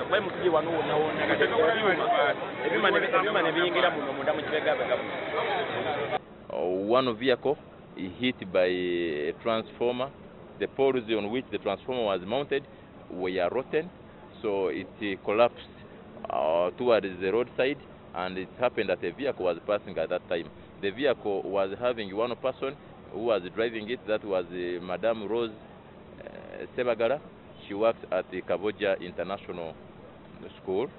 kwa msije wanaona ebimane biyingira mu ndamu kibega. One vehicle hit by a transformer. The poles on which the transformer was mounted were rotten, so it collapsed towards the roadside, and it happened that a vehicle was passing at that time. The vehicle was having one person who was driving it. That was Madame Rose Sebagara. She works at the Kaboja International School.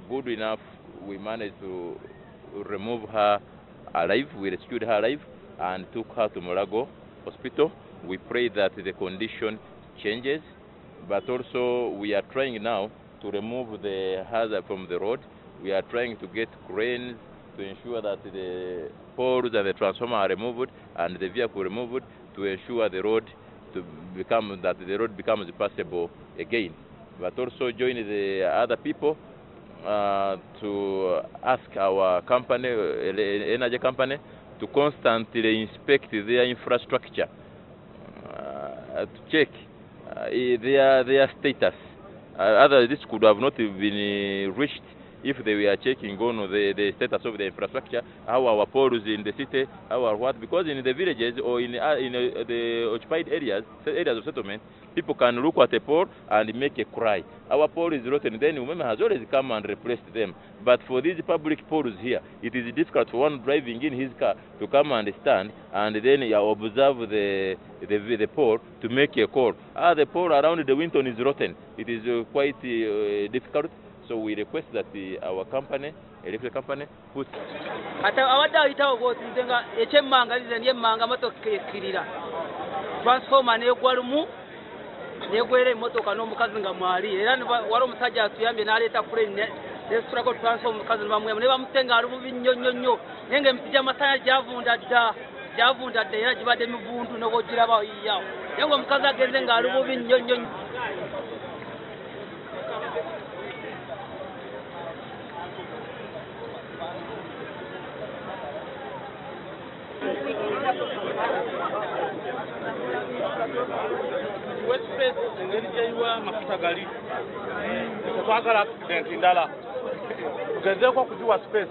Good enough, we managed to remove her alive. We rescued her alive and took her to Mulago Hospital. We pray that the condition changes, but also we are trying now to remove the hazard from the road. We are trying to get cranes to ensure that the poles and the transformer are removed and the vehicle removed to ensure the road becomes passable again. But also join the other people to ask our company, energy company, to constantly inspect their infrastructure, to check their status. Otherwise, this could have not been reached if they were checking on the status of the infrastructure, how our poles in the city, because in the villages or in the occupied areas of settlement, people can look at a pole and make a cry. Our pole is rotten, then women has always come and replaced them. But for these public poles here, it is difficult for one driving in his car to come and stand and then observe the pole to make a call. The pole around the Winton is rotten. It is quite difficult. So we request that our company, electric company, puts. Transformer ne gwalumu ne gwere motoka no mukazi nga mwali era waro musajja atuyambye naleta plane ne struggle transform mukazi bamwe ne bamutenga ali bubinyonyonyo nenge msija masanya javunda dda era jibade mivundu no gogira ba yawo yengo mukazi agenze nga ali bubinyonyonyo. Westpace ngelijaiwa mafuta gali kwagala accident ndala ugeze ko kujiwa space